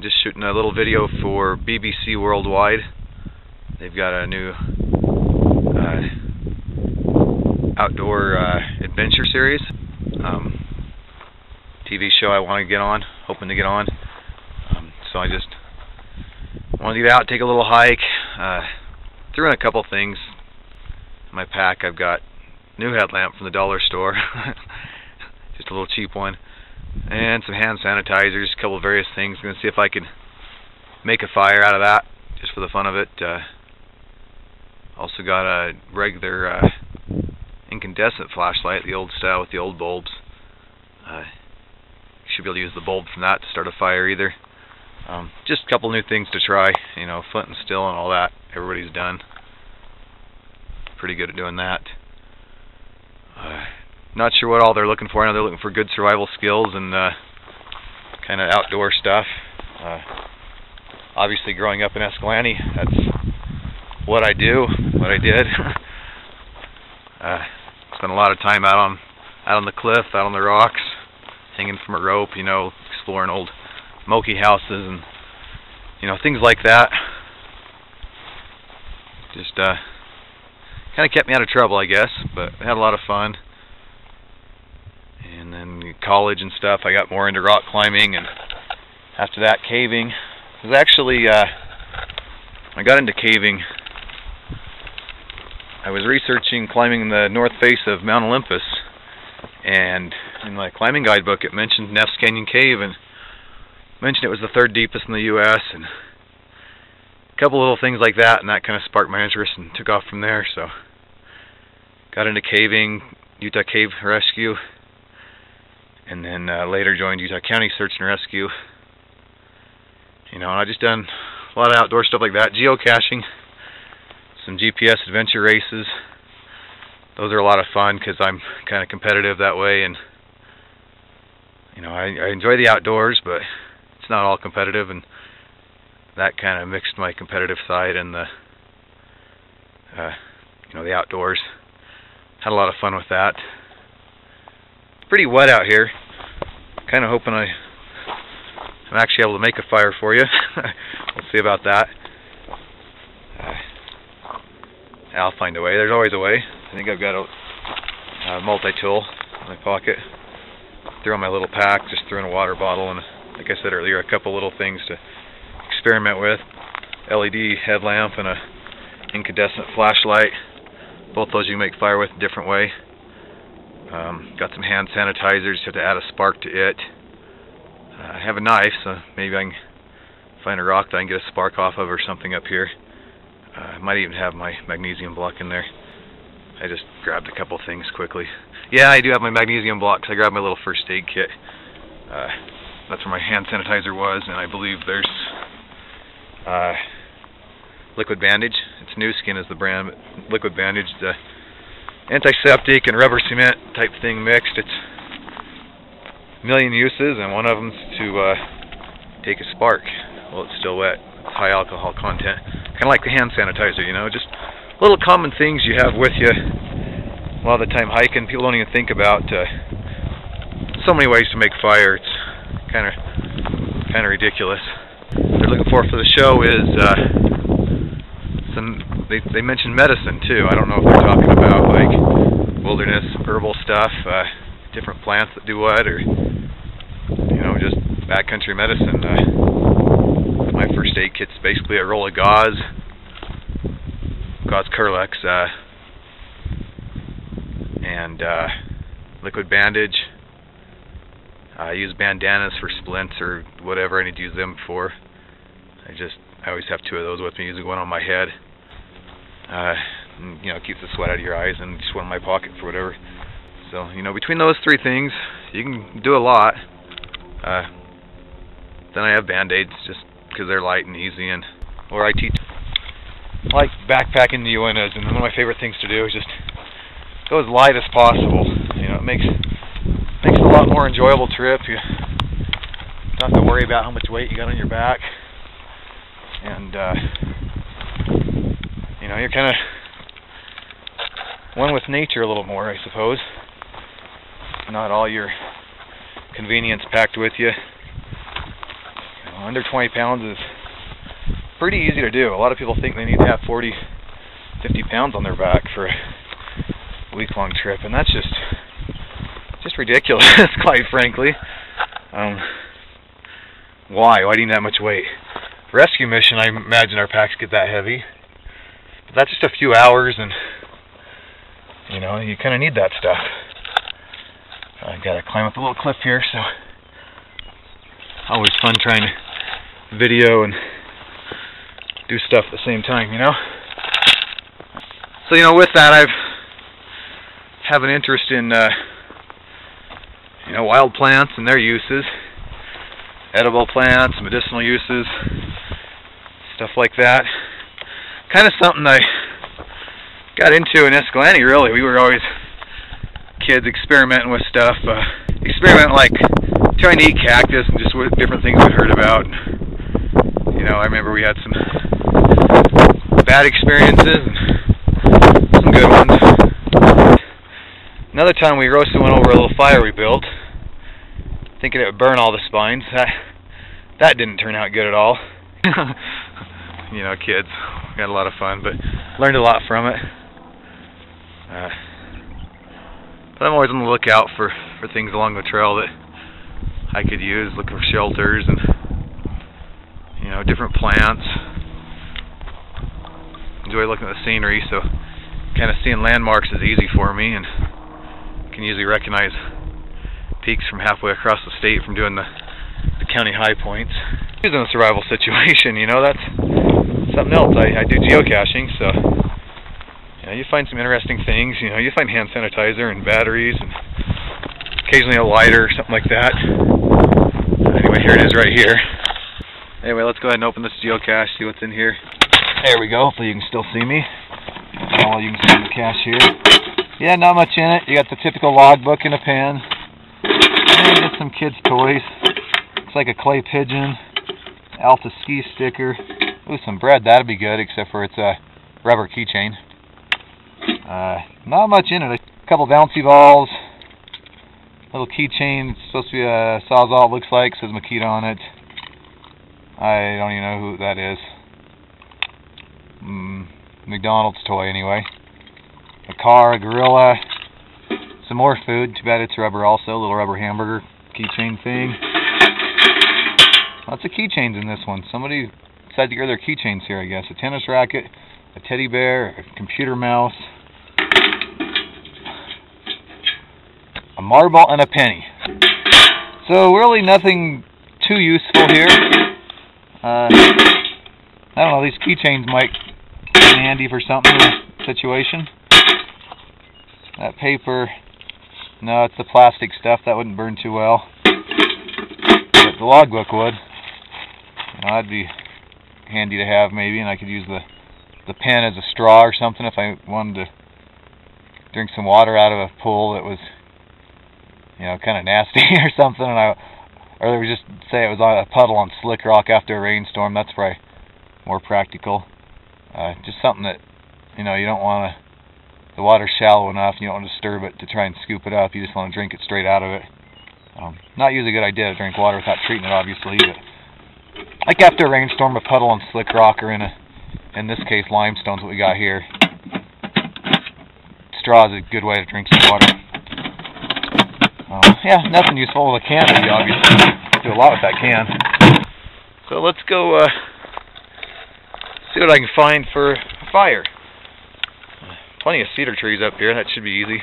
Just shooting a little video for BBC Worldwide. They've got a new outdoor adventure series, TV show I want to get on, hoping to get on. So I just want to get out, take a little hike. Threw in a couple things in my pack. I've got new headlamp from the dollar store, just a little cheap one, and some hand sanitizers, a couple of various things. I'm going to see if I can make a fire out of that, just for the fun of it. Also got a regular incandescent flashlight, the old style with the old bulbs. Should be able to use the bulb from that to start a fire either. Just a couple new things to try, you know, flint and steel and all that. Everybody's done. Pretty good at doing that. Not sure what all they're looking for. I know they're looking for good survival skills and kind of outdoor stuff. Obviously, growing up in Escalante, that's what I do, what I did. Spent a lot of time out on the cliff, out on the rocks, hanging from a rope, you know, exploring old Moki houses and, you know, things like that. Just kind of kept me out of trouble, I guess, but I had a lot of fun. And then college and stuff, I got more into rock climbing, and after that, caving. It was actually, I got into caving. I was researching climbing the north face of Mount Olympus, and in my climbing guidebook it mentioned Neff's Canyon Cave, and mentioned it was the third deepest in the U.S., and a couple little things like that, and that kind of sparked my interest and took off from there. So got into caving, Utah Cave Rescue, and then later joined Utah County Search and Rescue. You know, and I just done a lot of outdoor stuff like that, geocaching, some GPS adventure races. Those are a lot of fun because I'm kind of competitive that way, and you know, I enjoy the outdoors, but it's not all competitive, and that kind of mixed my competitive side and the you know, the outdoors. Had a lot of fun with that. It's pretty wet out here. Kind of hoping I'm actually able to make a fire for you. We'll see about that. I'll find a way. There's always a way. I think I've got a multi-tool in my pocket. Threw on my little pack, just threw in a water bottle, and like I said earlier, a couple little things to experiment with. LED headlamp and a incandescent flashlight. Both those you can make fire with a different way. Got some hand sanitizers, just have to add a spark to it. I have a knife, so maybe I can find a rock that I can get a spark off of or something up here. I might even have my magnesium block in there. I just grabbed a couple things quickly. Yeah, I do have my magnesium block, because I grabbed my little first aid kit. That's where my hand sanitizer was, and I believe there's Liquid Bandage. It's Nu Skin is the brand, but Liquid Bandage, the antiseptic and rubber cement type thing mixed. It's a million uses, and one of them's to take a spark while it's still wet. It's high alcohol content. Kind of like the hand sanitizer, you know, just little common things you have with you a lot of the time hiking. People don't even think about so many ways to make fire. It's kind of ridiculous. What they're looking for the show is they mentioned medicine too. I don't know if they're talking about like wilderness herbal stuff, different plants that do what, or you know, just backcountry medicine. My first aid kit's basically a roll of gauze Kerlix, and liquid bandage. I use bandanas for splints or whatever I need to use them for. I always have two of those with me, using one on my head. You know, it keeps the sweat out of your eyes, and just one in my pocket for whatever. So, you know, between those three things, you can do a lot. Then I have Band-Aids, just because they're light and easy, and or I like backpacking the Uintas, and one of my favorite things to do is just go as light as possible. You know, it makes it a lot more enjoyable trip. You don't have to worry about how much weight you got on your back, and you know, you're kind of one with nature a little more, I suppose. Not all your convenience packed with you. And under 20 pounds is pretty easy to do. A lot of people think they need to have 40, 50 pounds on their back for a week-long trip, and that's just ridiculous, quite frankly. Why do you need that much weight? Rescue mission, I imagine our packs get that heavy, but that's just a few hours, and you know, you kind of need that stuff. I've got to climb up a little cliff here, so always fun trying to video and do stuff at the same time, you know. So, you know, with that, I have an interest in you know, wild plants and their uses, edible plants, medicinal uses, stuff like that. Kind of something I got into in Escalante, really. We were always kids experimenting with stuff, experimenting like trying to eat cactus and just with different things we'd heard about. You know, I remember we had some bad experiences and some good ones. Another time we roasted one over a little fire we built, thinking it would burn all the spines. That didn't turn out good at all. You know, kids, we had a lot of fun, but learned a lot from it. But I'm always on the lookout for things along the trail that I could use, looking for shelters and, you know, different plants. Enjoy looking at the scenery, so kind of seeing landmarks is easy for me, and can usually recognize peaks from halfway across the state from doing the county high points. Using a survival situation, you know, that's something else. I do geocaching, so you know, you find some interesting things. You know, you find hand sanitizer and batteries, and occasionally a lighter or something like that. Anyway, here it is right here. Anyway, let's go ahead and open this geocache, see what's in here. There we go. Hopefully you can still see me. All you can see in the cache here. Yeah, not much in it. You got the typical logbook and a pen. And just some kids' toys. Looks like a clay pigeon. Alta ski sticker. Ooh, some bread. That'd be good, except for it's a rubber keychain. Not much in it. A couple bouncy balls. Little keychain. It's supposed to be a Sawzall, it looks like. It says Makita on it. I don't even know who that is. McDonald's toy, anyway. A car, a gorilla, some more food. Too bad it's rubber also. A little rubber hamburger keychain thing. Lots of keychains in this one. Somebody decided to get their keychains here, I guess. A tennis racket, a teddy bear, a computer mouse, a marble, and a penny. So really nothing too useful here. I don't know, these keychains might be handy for something in this situation. That paper, no, it's the plastic stuff. That wouldn't burn too well. But the logbook would. You know, that'd be handy to have maybe, and I could use the pen as a straw or something if I wanted to drink some water out of a pool that was, you know, kind of nasty or something, and or we just say it was on a puddle on Slick Rock after a rainstorm. That's probably more practical. Just something that, you know, you don't want to. The water's shallow enough, you don't want to disturb it to try and scoop it up. You just want to drink it straight out of it. Not usually a good idea to drink water without treating it, obviously. But like after a rainstorm, a puddle on Slick Rock, or in this case, limestone's what we got here. Straw is a good way to drink some water. Yeah, nothing useful with a can, obviously. Do a lot with that can. So let's go see what I can find for a fire. Plenty of cedar trees up here. That should be easy.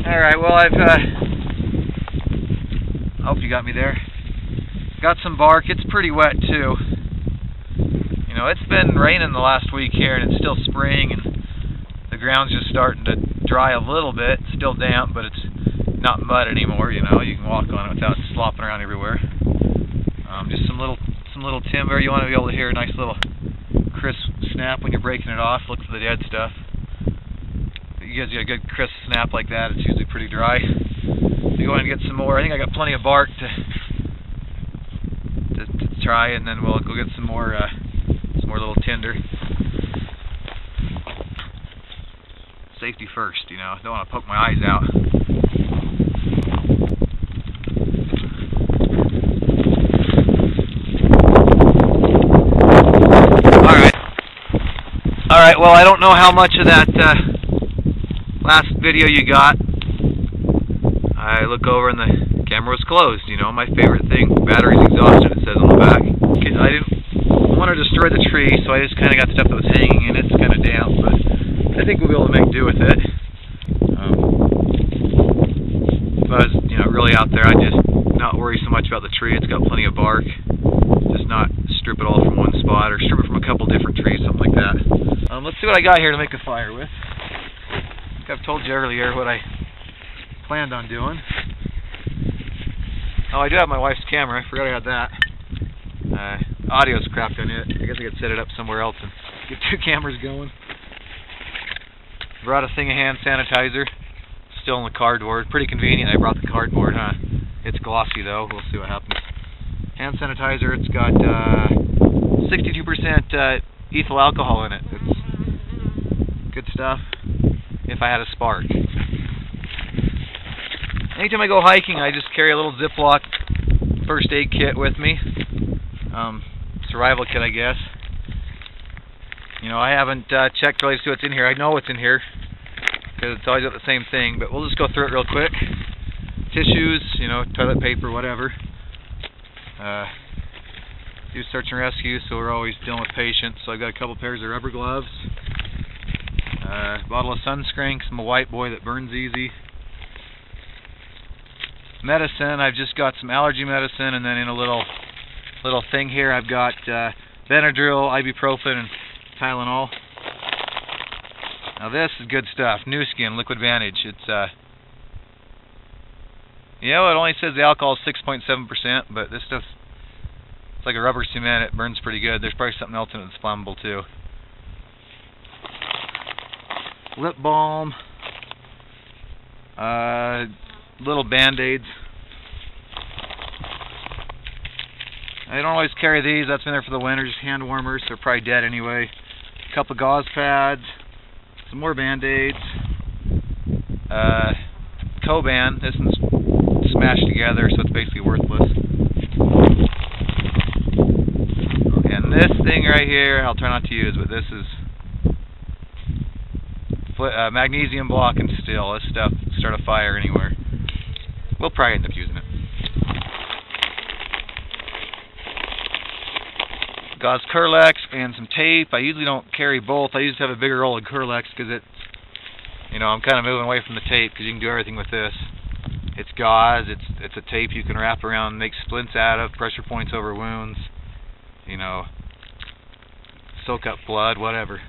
Alright, well, I hope you got me there. Got some bark. It's pretty wet too. You know, it's been raining the last week here, and it's still spring, and the ground's just starting to dry a little bit. It's still damp, but it's not mud anymore. You know, you can walk on it without slopping around everywhere. Just some little timber. You want to be able to hear a nice little crisp snap when you're breaking it off. Look for the dead stuff. If you guys get a good crisp snap like that, it's usually pretty dry. So go ahead and get some more. I think I got plenty of bark to try, and then we'll go get some more little tinder. Safety first, you know. Don't want to poke my eyes out. Alright, well I don't know how much of that last video you got. I look over and the camera was closed, you know, my favorite thing. Battery's exhausted, it says on the back. I didn't want to destroy the tree, so I just kind of got stuff that was hanging in it. It's kind of damp, but I think we'll be able to make do with it. If I was, you know, really out there, I'd just not worry so much about the tree. It's got plenty of bark. Just not strip it all from one spot, or strip it from a couple different trees, something like that. Let's see what I got here to make a fire with. I think I've told you earlier what I planned on doing. Oh, I do have my wife's camera. I forgot I had that. Audio's crapped on it. I guess I could set it up somewhere else and get two cameras going. Brought a thing of hand sanitizer. Still in the cardboard. Pretty convenient. I brought the cardboard, huh? It's glossy though. We'll see what happens. Hand sanitizer. It's got 62% ethyl alcohol in it. It's good stuff. If I had a spark. Anytime I go hiking, I just carry a little Ziploc first aid kit with me. Survival kit, I guess. You know, I haven't checked really to see what's in here. I know what's in here because it's always got the same thing, but we'll just go through it real quick. Tissues, you know, toilet paper, whatever. Do search and rescue, so we're always dealing with patients. So I've got a couple pairs of rubber gloves. Bottle of sunscreen, 'cause I'm a white boy that burns easy. Medicine, I've just got some allergy medicine, and then in a little thing here I've got Benadryl, ibuprofen, and Tylenol. Now this is good stuff. New Skin Liquid Vantage. It's you know, it only says the alcohol is 6.7%, but this stuff, it's like a rubber cement. It burns pretty good. There's probably something else in it that's flammable too. Lip balm. Little band-aids. I don't always carry these. That's been there for the winter. Just hand warmers. They're probably dead anyway. A couple of gauze pads. Some more band-aids. Coban. This one's smashed together, so it's basically worthless. And this thing right here, I'll try not to use, but this is magnesium block and steel. This stuff start a fire anywhere. We'll probably end up using it. Gauze Kerlix and some tape. I usually don't carry both. I usually have a bigger roll of Kerlix because it's, you know, I'm kind of moving away from the tape because you can do everything with this. It's gauze. It's a tape you can wrap around and make splints out of, pressure points over wounds, you know, soak up blood, whatever.